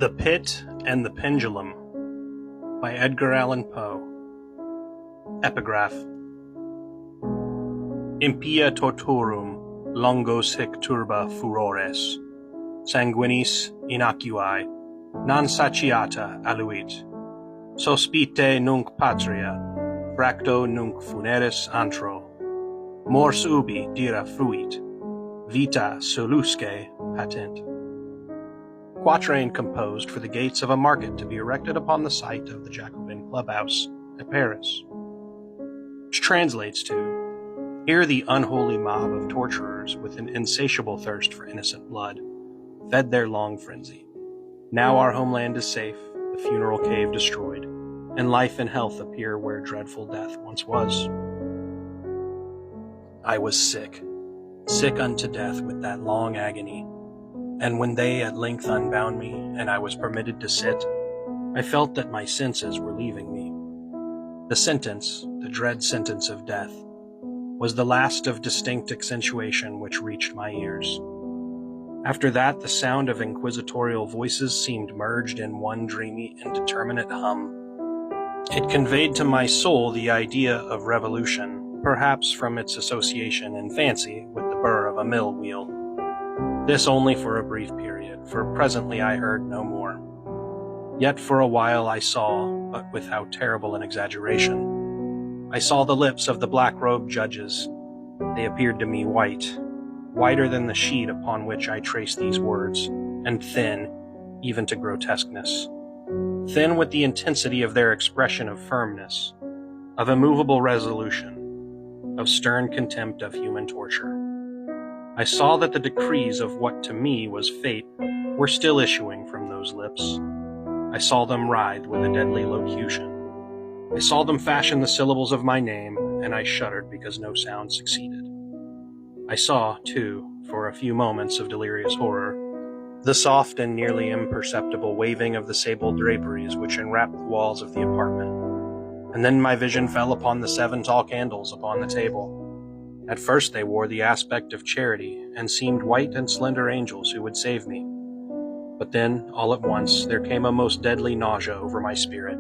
The Pit and the Pendulum by Edgar Allan Poe. Epigraph. Impia torturum longos hic turba furores, sanguinis inocui, non satiata aluit. Sospite nunc patria, fracto nunc funeris antro. Mors ubi dira fruit, vita solusque patent. Quatrain composed for the gates of a market to be erected upon the site of the Jacobin clubhouse at Paris, which translates to, here the unholy mob of torturers with an insatiable thirst for innocent blood fed their long frenzy. Now our homeland is safe, the funeral cave destroyed, and life and health appear where dreadful death once was. I was sick unto death with that long agony, and when they at length unbound me, and I was permitted to sit, I felt that my senses were leaving me. The sentence, the dread sentence of death, was the last of distinct accentuation which reached my ears. After that, the sound of inquisitorial voices seemed merged in one dreamy, indeterminate hum. It conveyed to my soul the idea of revolution, perhaps from its association in fancy with the burr of a mill wheel. This only for a brief period, for presently I heard no more. Yet for a while I saw, but with how terrible an exaggeration, I saw the lips of the black-robed judges. They appeared to me whiter than the sheet upon which I traced these words, and thin, even to grotesqueness. Thin with the intensity of their expression of firmness, of immovable resolution, of stern contempt of human torture. I saw that the decrees of what to me was fate were still issuing from those lips. I saw them writhe with a deadly locution. I saw them fashion the syllables of my name, and I shuddered because no sound succeeded. I saw, too, for a few moments of delirious horror, the soft and nearly imperceptible waving of the sable draperies which enwrapped the walls of the apartment. And then my vision fell upon the 7 tall candles upon the table. At first they wore the aspect of charity, and seemed white and slender angels who would save me. But then, all at once, there came a most deadly nausea over my spirit,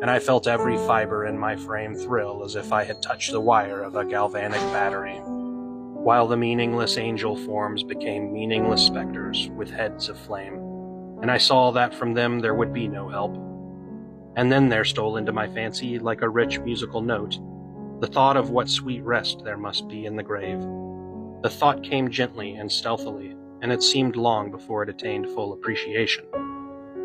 and I felt every fiber in my frame thrill as if I had touched the wire of a galvanic battery, while the meaningless angel forms became meaningless specters with heads of flame, and I saw that from them there would be no help. And then there stole into my fancy, like a rich musical note, the thought of what sweet rest there must be in the grave. The thought came gently and stealthily, and it seemed long before it attained full appreciation.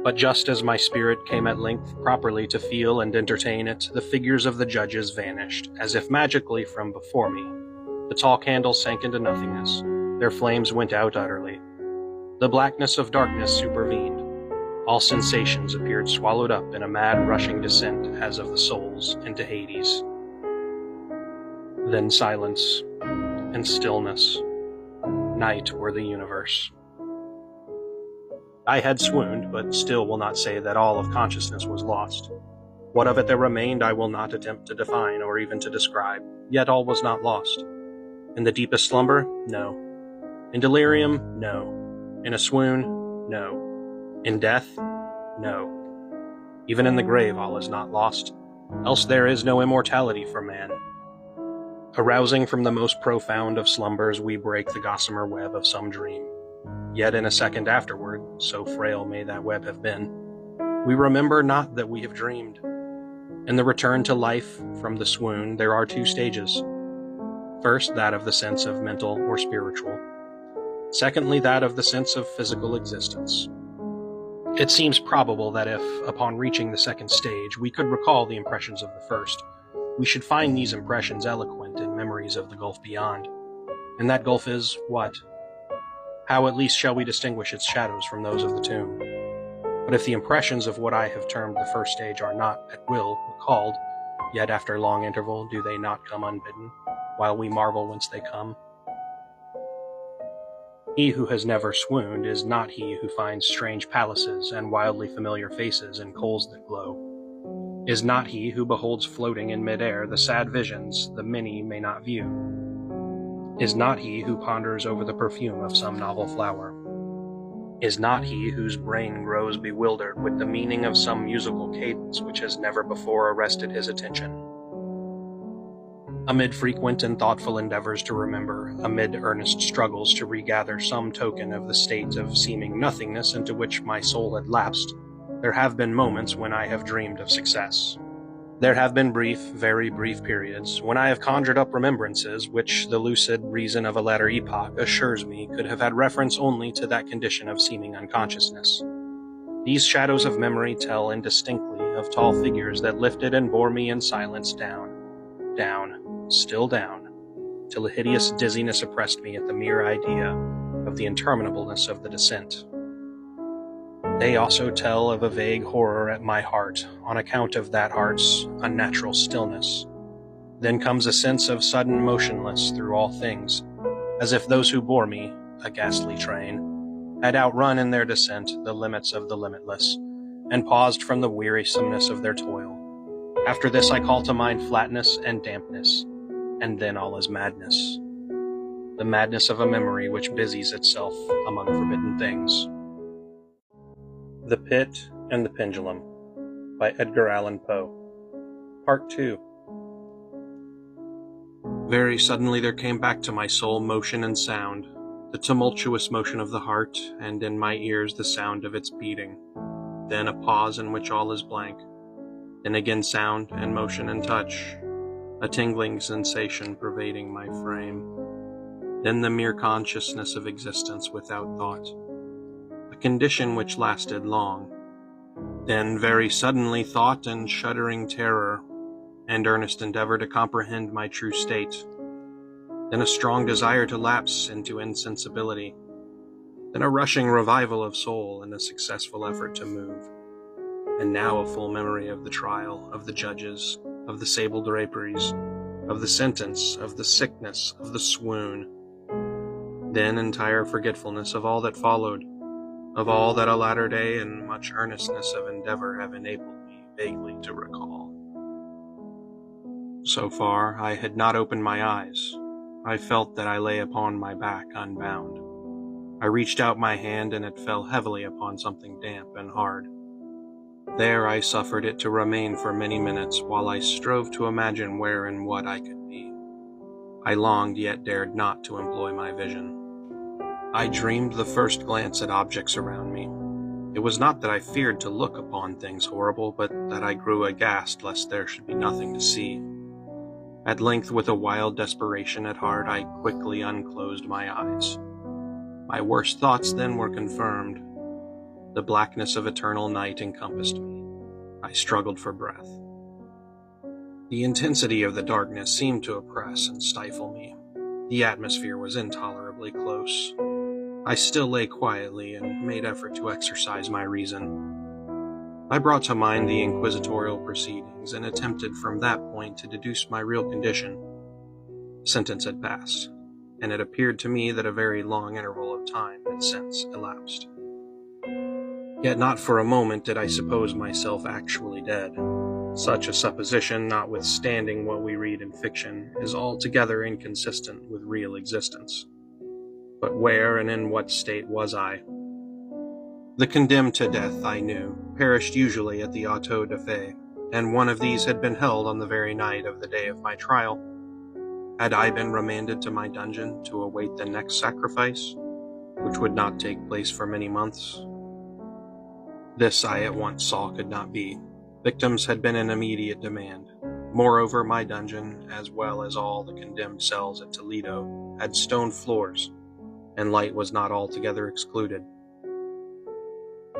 But just as my spirit came at length properly to feel and entertain it, the figures of the judges vanished, as if magically from before me. The tall candles sank into nothingness. Their flames went out utterly. The blackness of darkness supervened. All sensations appeared swallowed up in a mad rushing descent as of the souls into Hades. Then silence and stillness. Night were the universe. I had swooned, but still will not say that all of consciousness was lost. What of it there remained I will not attempt to define or even to describe, yet all was not lost. In the deepest slumber? No. In delirium? No. In a swoon? No. In death? No. Even in the grave all is not lost, else there is no immortality for man. Arousing from the most profound of slumbers, we break the gossamer web of some dream. Yet in a second afterward, so frail may that web have been, we remember not that we have dreamed. In the return to life from the swoon, there are 2 stages. First, that of the sense of mental or spiritual. Secondly, that of the sense of physical existence. It seems probable that if, upon reaching the second stage, we could recall the impressions of the first, we should find these impressions eloquent in memories of the gulf beyond. And that gulf is what? How at least shall we distinguish its shadows from those of the tomb? But if the impressions of what I have termed the first stage are not, at will, recalled, yet after long interval do they not come unbidden, while we marvel whence they come? He who has never swooned is not he who finds strange palaces and wildly familiar faces in coals that glow. Is not he who beholds floating in mid-air the sad visions the many may not view. Is not he who ponders over the perfume of some novel flower. Is not he whose brain grows bewildered with the meaning of some musical cadence which has never before arrested his attention? Amid frequent and thoughtful endeavors to remember, amid earnest struggles to regather some token of the state of seeming nothingness into which my soul had lapsed, there have been moments when I have dreamed of success. There have been brief, very brief periods when I have conjured up remembrances which the lucid reason of a latter epoch assures me could have had reference only to that condition of seeming unconsciousness. These shadows of memory tell indistinctly of tall figures that lifted and bore me in silence down, still down, till a hideous dizziness oppressed me at the mere idea of the interminableness of the descent. They also tell of a vague horror at my heart on account of that heart's unnatural stillness. Then comes a sense of sudden motionless through all things, as if those who bore me, a ghastly train, had outrun in their descent the limits of the limitless, and paused from the wearisomeness of their toil. After this I call to mind flatness and dampness, and then all is madness. The madness of a memory which busies itself among forbidden things. The Pit and the Pendulum by Edgar Allan Poe. Part 2. Very suddenly there came back to my soul motion and sound, the tumultuous motion of the heart, and in my ears the sound of its beating. Then a pause in which all is blank. Then again sound and motion and touch, a tingling sensation pervading my frame. Then the mere consciousness of existence without thought, a condition which lasted long. Then very suddenly thought and shuddering terror, and earnest endeavor to comprehend my true state. Then a strong desire to lapse into insensibility. Then a rushing revival of soul and a successful effort to move. And now a full memory of the trial, of the judges, of the sable draperies, of the sentence, of the sickness, of the swoon. Then entire forgetfulness of all that followed, of all that a latter day and much earnestness of endeavor have enabled me vaguely to recall. So far, I had not opened my eyes. I felt that I lay upon my back unbound. I reached out my hand and it fell heavily upon something damp and hard. There I suffered it to remain for many minutes while I strove to imagine where and what I could be. I longed yet dared not to employ my vision. I dreamed the first glance at objects around me. It was not that I feared to look upon things horrible, but that I grew aghast lest there should be nothing to see. At length, with a wild desperation at heart, I quickly unclosed my eyes. My worst thoughts then were confirmed. The blackness of eternal night encompassed me. I struggled for breath. The intensity of the darkness seemed to oppress and stifle me. The atmosphere was intolerably close. I still lay quietly and made effort to exercise my reason. I brought to mind the inquisitorial proceedings and attempted from that point to deduce my real condition. Sentence had passed, and it appeared to me that a very long interval of time had since elapsed. Yet not for a moment did I suppose myself actually dead. Such a supposition, notwithstanding what we read in fiction, is altogether inconsistent with real existence. But where and in what state was I? The condemned to death, I knew, perished usually at the auto da fe, and one of these had been held on the very night of the day of my trial. Had I been remanded to my dungeon to await the next sacrifice, which would not take place for many months? This I at once saw could not be. Victims had been in immediate demand. Moreover, my dungeon, as well as all the condemned cells at Toledo, had stone floors, and light was not altogether excluded.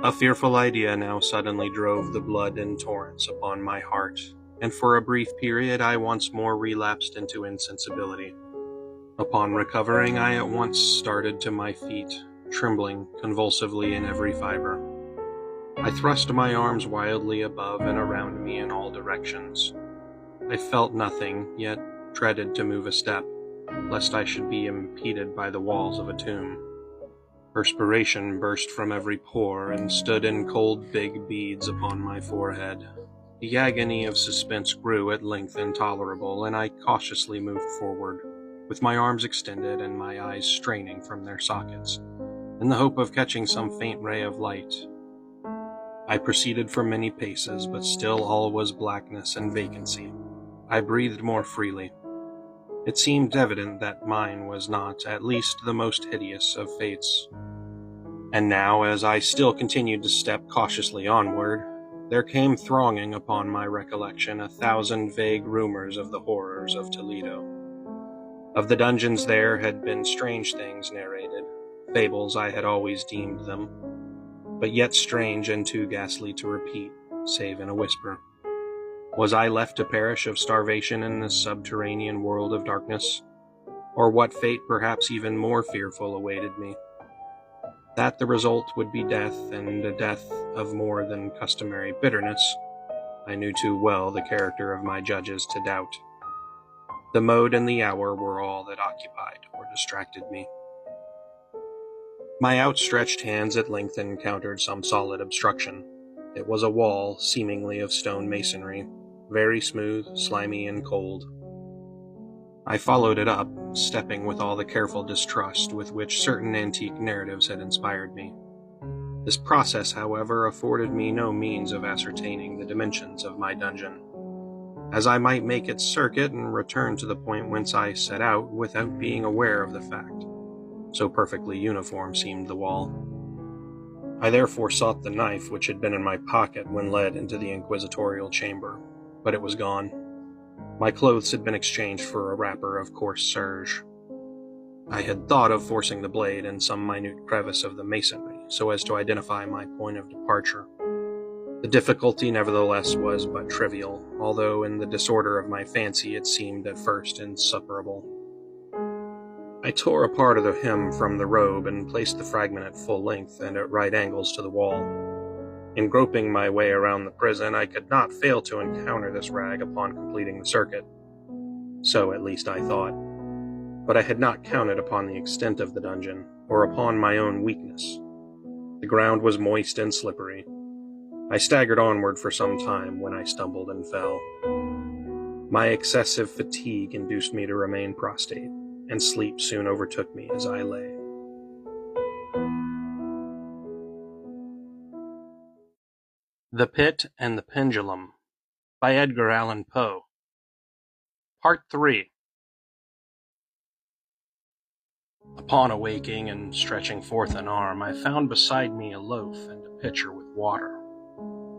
A fearful idea now suddenly drove the blood in torrents upon my heart, and for a brief period I once more relapsed into insensibility. Upon recovering, I at once started to my feet, trembling convulsively in every fiber. I thrust my arms wildly above and around me in all directions. I felt nothing, yet dreaded to move a step, lest I should be impeded by the walls of a tomb. Perspiration burst from every pore and stood in cold big beads upon my forehead. The agony of suspense grew at length intolerable, and I cautiously moved forward, with my arms extended and my eyes straining from their sockets. in the hope of catching some faint ray of light. I proceeded for many paces, but still all was blackness and vacancy. I breathed more freely. It seemed evident that mine was not, at least, the most hideous of fates. And now, as I still continued to step cautiously onward, there came thronging upon my recollection 1,000 vague rumors of the horrors of Toledo. Of the dungeons there had been strange things narrated, fables I had always deemed them, but yet strange and too ghastly to repeat, save in a whisper. Was I left to perish of starvation in this subterranean world of darkness? Or what fate perhaps even more fearful awaited me? That the result would be death, and a death of more than customary bitterness, I knew too well the character of my judges to doubt. The mode and the hour were all that occupied or distracted me. My outstretched hands at length encountered some solid obstruction. It was a wall, seemingly of stone masonry, very smooth, slimy, and cold. I followed it up, stepping with all the careful distrust with which certain antique narratives had inspired me. This process, however, afforded me no means of ascertaining the dimensions of my dungeon, as I might make its circuit and return to the point whence I set out without being aware of the fact. So perfectly uniform seemed the wall. I therefore sought the knife which had been in my pocket when led into the inquisitorial chamber, but it was gone. My clothes had been exchanged for a wrapper of coarse serge. I had thought of forcing the blade in some minute crevice of the masonry, so as to identify my point of departure. The difficulty, nevertheless, was but trivial, although in the disorder of my fancy it seemed at first insuperable. I tore a part of the hem from the robe and placed the fragment at full length and at right angles to the wall. In groping my way around the prison, I could not fail to encounter this rag upon completing the circuit. So at least I thought. But I had not counted upon the extent of the dungeon, or upon my own weakness. The ground was moist and slippery. I staggered onward for some time when I stumbled and fell. My excessive fatigue induced me to remain prostrate, and sleep soon overtook me as I lay. The Pit and the Pendulum by Edgar Allan Poe. Part 3. Upon awaking and stretching forth an arm, I found beside me a loaf and a pitcher with water.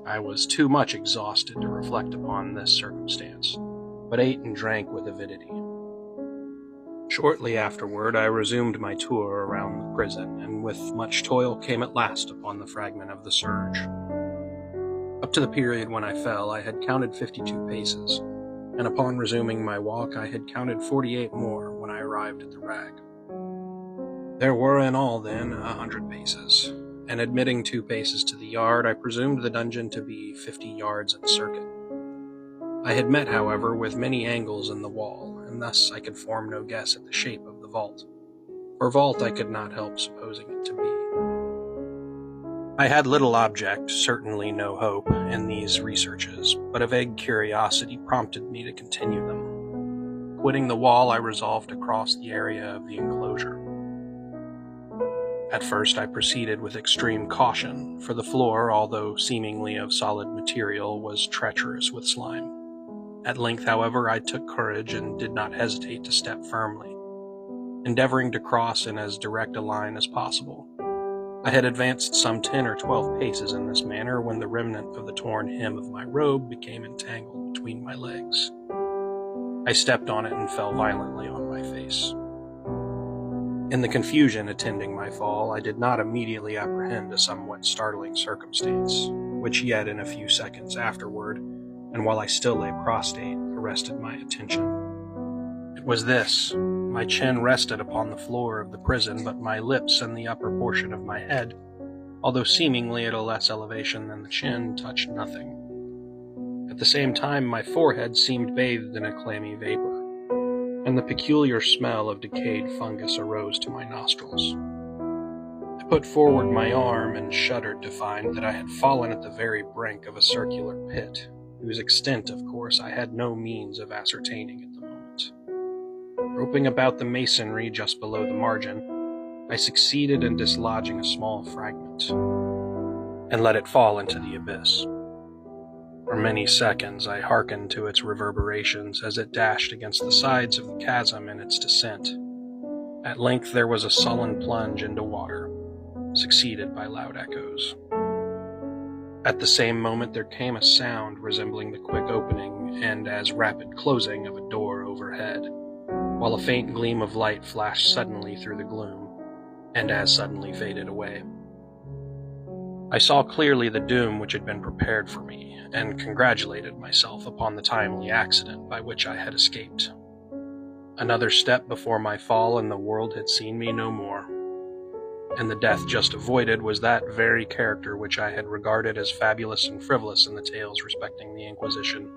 I was too much exhausted to reflect upon this circumstance, but ate and drank with avidity. Shortly afterward, I resumed my tour around the prison, and with much toil came at last upon the fragment of the serge. Up to the period when I fell, I had counted 52 paces, and upon resuming my walk, I had counted 48 more when I arrived at the rag. There were in all, then, 100 paces, and admitting 2 paces to the yard, I presumed the dungeon to be 50 yards in circuit. I had met, however, with many angles in the wall, and thus I could form no guess at the shape of the vault. For vault I could not help supposing it to be. I had little object, certainly no hope, in these researches, but a vague curiosity prompted me to continue them. Quitting the wall, I resolved to cross the area of the enclosure. At first I proceeded with extreme caution, for the floor, although seemingly of solid material, was treacherous with slime. At length, however, I took courage and did not hesitate to step firmly, endeavoring to cross in as direct a line as possible. I had advanced some 10 or 12 paces in this manner when the remnant of the torn hem of my robe became entangled between my legs. I stepped on it and fell violently on my face. In the confusion attending my fall, I did not immediately apprehend a somewhat startling circumstance, which yet in a few seconds afterward, and while I still lay prostrate, arrested my attention. It was this. My chin rested upon the floor of the prison, but my lips and the upper portion of my head, although seemingly at a less elevation than the chin, touched nothing. At the same time, my forehead seemed bathed in a clammy vapor, and the peculiar smell of decayed fungus arose to my nostrils. I put forward my arm and shuddered to find that I had fallen at the very brink of a circular pit, whose extent, of course, I had no means of ascertaining at the moment. Groping about the masonry just below the margin, I succeeded in dislodging a small fragment and let it fall into the abyss. For many seconds, I hearkened to its reverberations as it dashed against the sides of the chasm in its descent. At length, there was a sullen plunge into water, succeeded by loud echoes. At the same moment, there came a sound resembling the quick opening and as rapid closing of a door overhead, while a faint gleam of light flashed suddenly through the gloom, and as suddenly faded away. I saw clearly the doom which had been prepared for me, and congratulated myself upon the timely accident by which I had escaped. Another step before my fall, and the world had seen me no more. And the death just avoided was that very character which I had regarded as fabulous and frivolous in the tales respecting the Inquisition.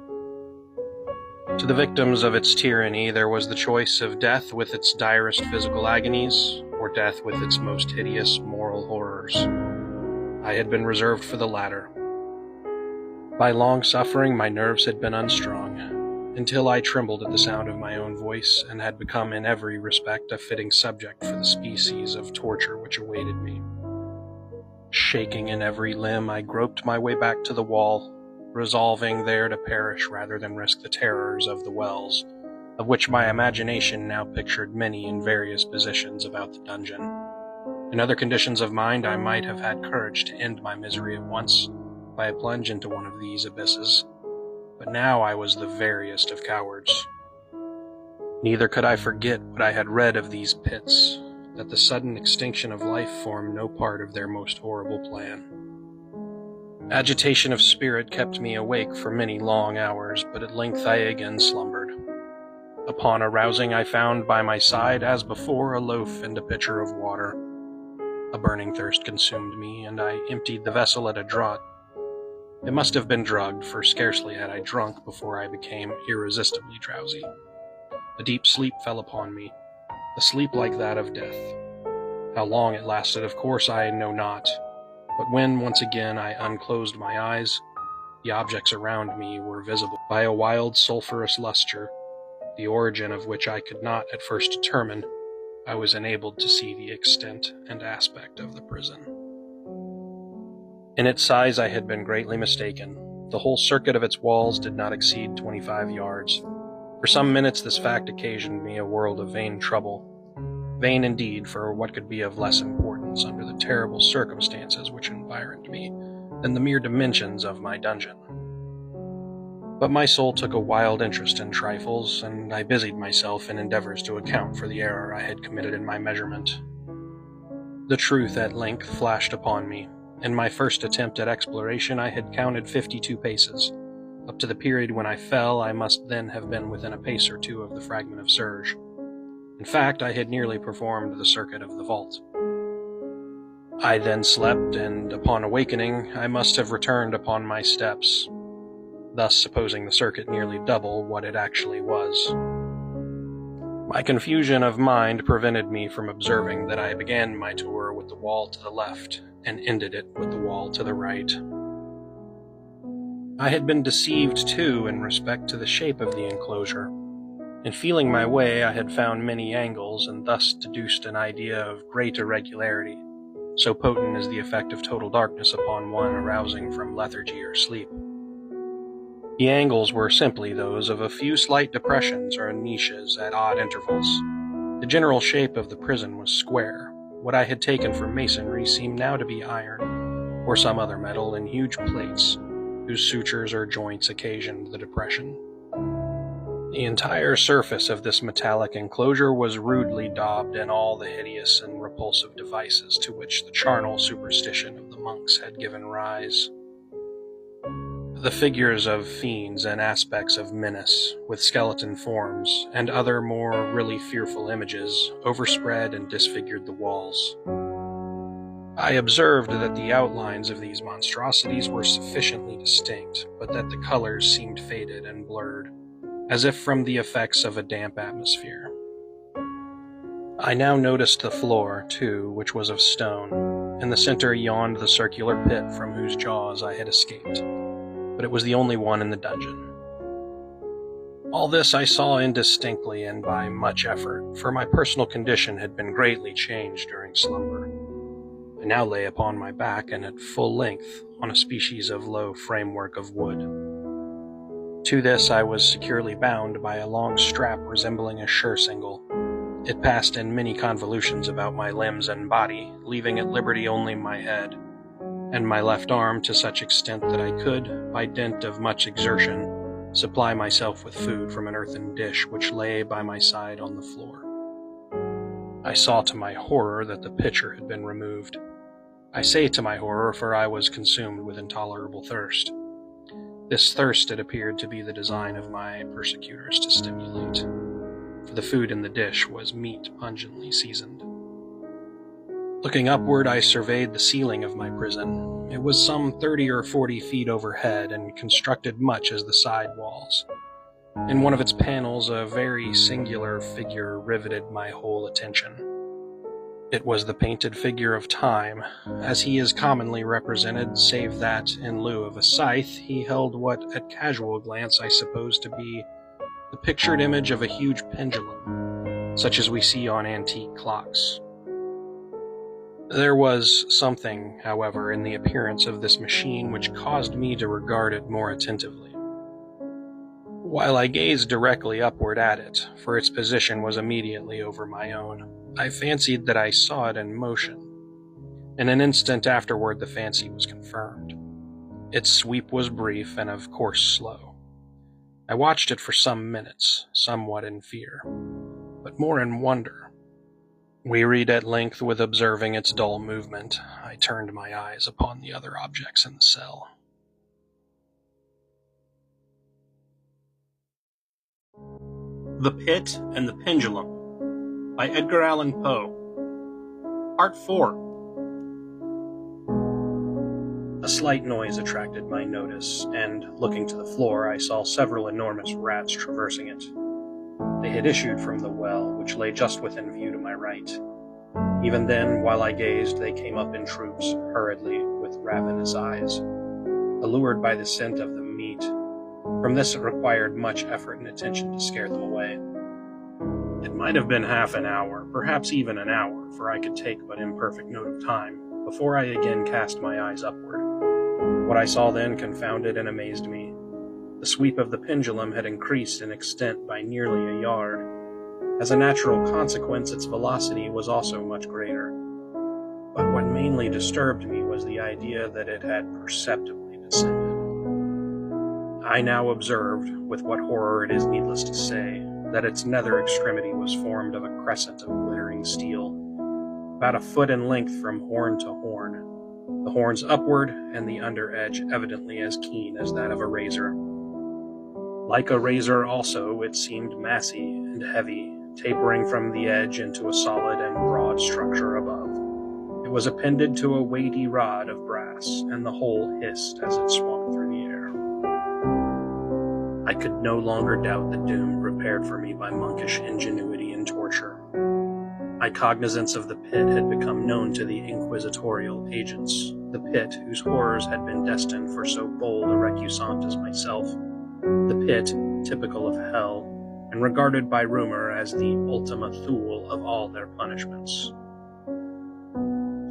To the victims of its tyranny, there was the choice of death with its direst physical agonies, or death with its most hideous moral horrors. I had been reserved for the latter. By long suffering, my nerves had been unstrung, until I trembled at the sound of my own voice, and had become in every respect a fitting subject for the species of torture which awaited me. Shaking in every limb, I groped my way back to the wall, resolving there to perish rather than risk the terrors of the wells, of which my imagination now pictured many in various positions about the dungeon. In other conditions of mind, I might have had courage to end my misery at once by a plunge into one of these abysses, but now I was the veriest of cowards. Neither could I forget what I had read of these pits, that the sudden extinction of life formed no part of their most horrible plan. Agitation of spirit kept me awake for many long hours, but at length I again slumbered. Upon arousing, I found by my side, as before, a loaf and a pitcher of water. A burning thirst consumed me, and I emptied the vessel at a draught. It must have been drugged, for scarcely had I drunk before I became irresistibly drowsy. A deep sleep fell upon me, a sleep like that of death. How long it lasted, of course, I know not, but when once again I unclosed my eyes, the objects around me were visible by a wild sulphurous luster, the origin of which I could not at first determine. I was enabled to see the extent and aspect of the prison. In its size I had been greatly mistaken. The whole circuit of its walls did not exceed 25 yards. For some minutes this fact occasioned me a world of vain trouble. Vain indeed, for what could be of less importance under the terrible circumstances which environed me than the mere dimensions of my dungeon. But my soul took a wild interest in trifles, and I busied myself in endeavors to account for the error I had committed in my measurement. The truth at length flashed upon me. In my first attempt at exploration, I had counted 52 paces. Up to the period when I fell, I must then have been within a pace or two of the fragment of serge. In fact, I had nearly performed the circuit of the vault. I then slept, and upon awakening, I must have returned upon my steps, thus supposing the circuit nearly double what it actually was. My confusion of mind prevented me from observing that I began my tour with the wall to the left, and ended it with the wall to the right. I had been deceived, too, in respect to the shape of the enclosure. In feeling my way, I had found many angles, and thus deduced an idea of great irregularity, so potent is the effect of total darkness upon one arousing from lethargy or sleep. The angles were simply those of a few slight depressions or niches at odd intervals. The general shape of the prison was square. What I had taken for masonry seemed now to be iron, or some other metal, in huge plates, whose sutures or joints occasioned the depression. The entire surface of this metallic enclosure was rudely daubed in all the hideous and repulsive devices to which the charnel superstition of the monks had given rise. The figures of fiends and aspects of menace, with skeleton forms, and other more really fearful images, overspread and disfigured the walls. I observed that the outlines of these monstrosities were sufficiently distinct, but that the colors seemed faded and blurred, as if from the effects of a damp atmosphere. I now noticed the floor, too, which was of stone. In the center yawned the circular pit from whose jaws I had escaped, but it was the only one in the dungeon. All this I saw indistinctly and by much effort, for my personal condition had been greatly changed during slumber. I now lay upon my back and at full length on a species of low framework of wood. To this I was securely bound by a long strap resembling a surcingle. It passed in many convolutions about my limbs and body, leaving at liberty only my head, and my left arm to such extent that I could, by dint of much exertion, supply myself with food from an earthen dish which lay by my side on the floor. I saw to my horror that the pitcher had been removed. I say to my horror, for I was consumed with intolerable thirst. This thirst it appeared to be the design of my persecutors to stimulate, for the food in the dish was meat pungently seasoned. Looking upward, I surveyed the ceiling of my prison. It was some 30 or 40 feet overhead and constructed much as the side walls. In one of its panels, a very singular figure riveted my whole attention. It was the painted figure of Time, as he is commonly represented, save that, in lieu of a scythe, he held what, at casual glance, I supposed to be the pictured image of a huge pendulum, such as we see on antique clocks. There was something, however, in the appearance of this machine which caused me to regard it more attentively. While I gazed directly upward at it, for its position was immediately over my own, I fancied that I saw it in motion. In an instant afterward the fancy was confirmed. Its sweep was brief and of course slow. I watched it for some minutes, somewhat in fear, but more in wonder. Wearied at length with observing its dull movement, I turned my eyes upon the other objects in the cell. The Pit and the Pendulum by Edgar Allan Poe. Part 4. A slight noise attracted my notice, and, looking to the floor, I saw several enormous rats traversing it. They had issued from the well, which lay just within view to my right. Even then, while I gazed, they came up in troops, hurriedly, with ravenous eyes, allured by the scent of the meat. From this it required much effort and attention to scare them away. It might have been half an hour, perhaps even an hour, for I could take but imperfect note of time, before I again cast my eyes upward. What I saw then confounded and amazed me. The sweep of the pendulum had increased in extent by nearly a yard. As a natural consequence, its velocity was also much greater. But what mainly disturbed me was the idea that it had perceptibly descended. I now observed, with what horror it is needless to say, that its nether extremity was formed of a crescent of glittering steel, about a foot in length from horn to horn, the horns upward and the under edge evidently as keen as that of a razor. Like a razor also, it seemed massy and heavy, tapering from the edge into a solid and broad structure above. It was appended to a weighty rod of brass, and the whole hissed as it swung through the air. I could no longer doubt the doom prepared for me by monkish ingenuity and torture. My cognizance of the pit had become known to the inquisitorial agents, the pit whose horrors had been destined for so bold a recusant as myself, the pit typical of hell, and regarded by rumor as the ultima thule of all their punishments.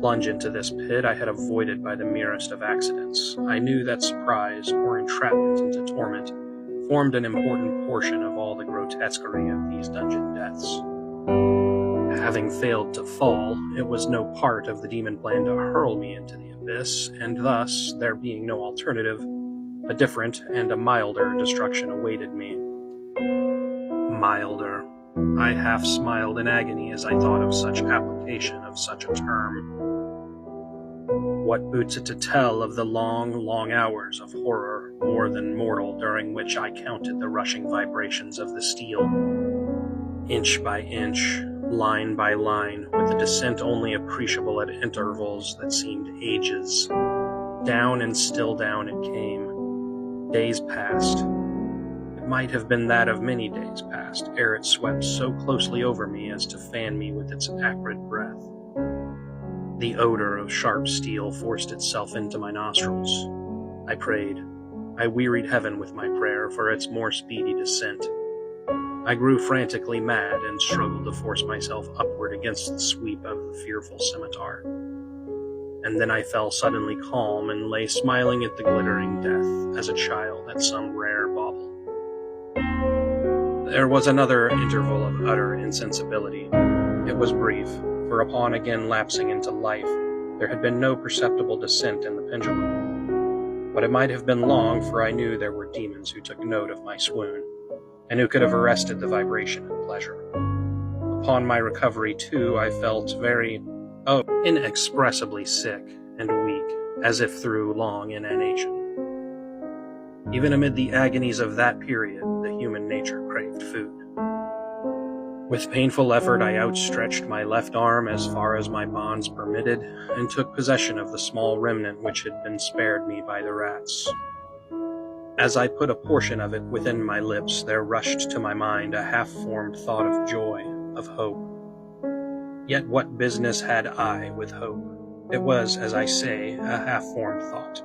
Plunge into this pit I had avoided by the merest of accidents. I knew that surprise, or entrapment into torment, formed an important portion of all the grotesquerie of these dungeon deaths. Having failed to fall, it was no part of the demon plan to hurl me into the abyss, and thus, there being no alternative, a different and a milder destruction awaited me. Milder. I half smiled in agony as I thought of such application of such a term. What boots it to tell of the long, long hours of horror, more than mortal, during which I counted the rushing vibrations of the steel, inch by inch, line by line, with a descent only appreciable at intervals that seemed ages. Down and still down it came. Days passed. It might have been that of many days past, ere it swept so closely over me as to fan me with its acrid breath. The odor of sharp steel forced itself into my nostrils. I prayed. I wearied heaven with my prayer for its more speedy descent. I grew frantically mad and struggled to force myself upward against the sweep of the fearful scimitar. And then I fell suddenly calm and lay smiling at the glittering death as a child at some rare bauble. There was another interval of utter insensibility. It was brief, for upon again lapsing into life, there had been no perceptible descent in the pendulum. But it might have been long, for I knew there were demons who took note of my swoon, and who could have arrested the vibration at pleasure. Upon my recovery, too, I felt inexpressibly sick and weak, as if through long inanition. Even amid the agonies of that period, the human nature craved food. With painful effort, I outstretched my left arm as far as my bonds permitted, and took possession of the small remnant which had been spared me by the rats. As I put a portion of it within my lips, there rushed to my mind a half-formed thought of joy, of hope. Yet what business had I with hope? It was, as I say, a half-formed thought.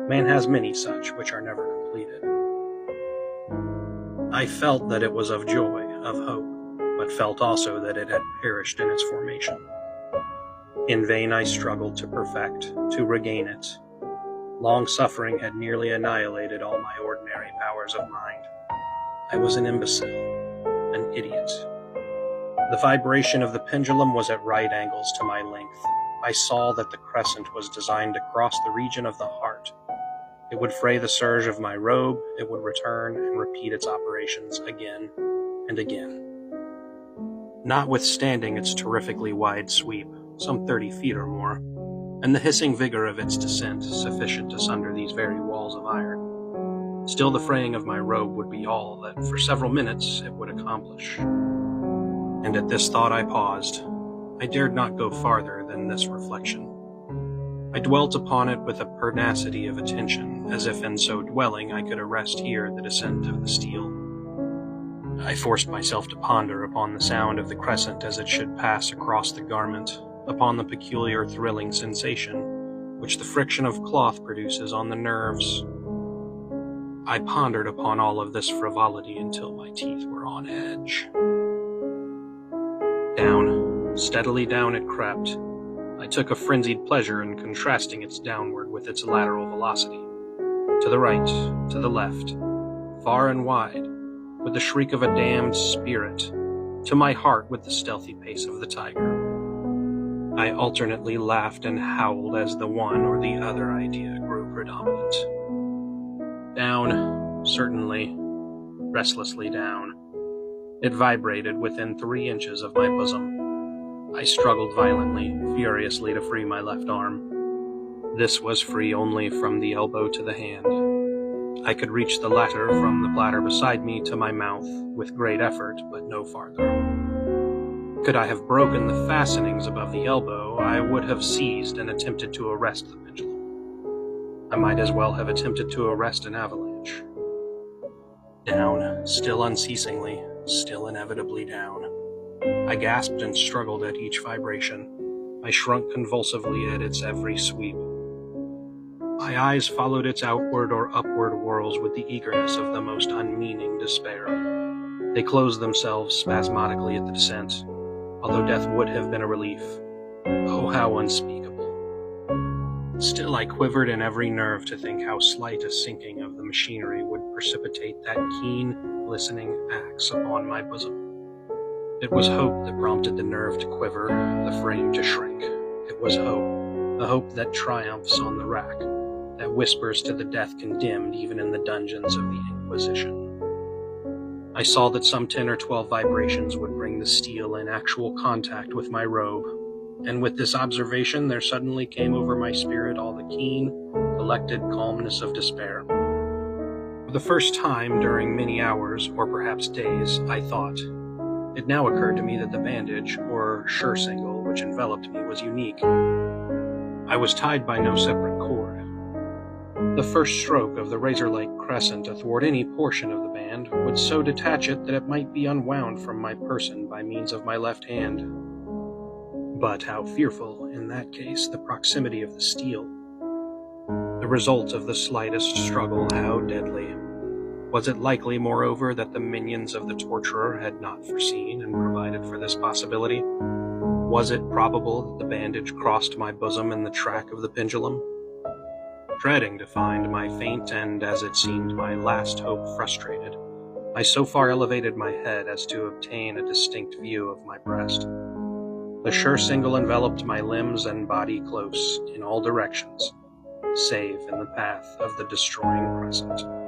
Man has many such which are never completed. I felt that it was of joy, of hope, but felt also that it had perished in its formation. In vain I struggled to perfect, to regain it. Long suffering had nearly annihilated all my ordinary powers of mind. I was an imbecile, an idiot. The vibration of the pendulum was at right angles to my length. I saw that the crescent was designed to cross the region of the heart. It would fray the serge of my robe, it would return and repeat its operations again and again. Notwithstanding its terrifically wide sweep, some 30 feet or more, and the hissing vigor of its descent sufficient to sunder these very walls of iron, still the fraying of my robe would be all that for several minutes it would accomplish. And at this thought I paused. I dared not go farther than this reflection. I dwelt upon it with a pertinacity of attention, as if in so dwelling I could arrest here the descent of the steel. I forced myself to ponder upon the sound of the crescent as it should pass across the garment, upon the peculiar thrilling sensation which the friction of cloth produces on the nerves. I pondered upon all of this frivolity until my teeth were on edge. Down, steadily down it crept. I took a frenzied pleasure in contrasting its downward with its lateral velocity. To the right, to the left, far and wide, with the shriek of a damned spirit, to my heart with the stealthy pace of the tiger. I alternately laughed and howled as the one or the other idea grew predominant. Down, certainly, restlessly down. It vibrated within 3 inches of my bosom. I struggled violently, furiously to free my left arm. This was free only from the elbow to the hand. I could reach the latter from the bladder beside me to my mouth with great effort, but no farther. Could I have broken the fastenings above the elbow, I would have seized and attempted to arrest the pendulum. I might as well have attempted to arrest an avalanche. Down, still unceasingly, still inevitably down. I gasped and struggled at each vibration. I shrunk convulsively at its every sweep. My eyes followed its outward or upward whirls with the eagerness of the most unmeaning despair. They closed themselves spasmodically at the descent, although death would have been a relief. Oh, how unspeakable. Still I quivered in every nerve to think how slight a sinking of the machinery would precipitate that keen, listening axe upon my bosom. It was hope that prompted the nerve to quiver, the frame to shrink. It was hope, the hope that triumphs on the rack, that whispers to the death condemned even in the dungeons of the Inquisition. I saw that some 10 or 12 vibrations would bring the steel in actual contact with my robe, and with this observation there suddenly came over my spirit all the keen, collected calmness of despair. For the first time during many hours, or perhaps days, I thought. It now occurred to me that the bandage, or surcingle, which enveloped me was unique. I was tied by no separate cord. The first stroke of the razor-like crescent athwart any portion of the band would so detach it that it might be unwound from my person by means of my left hand. But how fearful, in that case, the proximity of the steel. The result of the slightest struggle, how deadly. Was it likely, moreover, that the minions of the torturer had not foreseen and provided for this possibility? Was it probable that the bandage crossed my bosom in the track of the pendulum? Dreading to find my faint and, as it seemed, my last hope frustrated, I so far elevated my head as to obtain a distinct view of my breast. The sure single enveloped my limbs and body close in all directions, save in the path of the destroying crescent.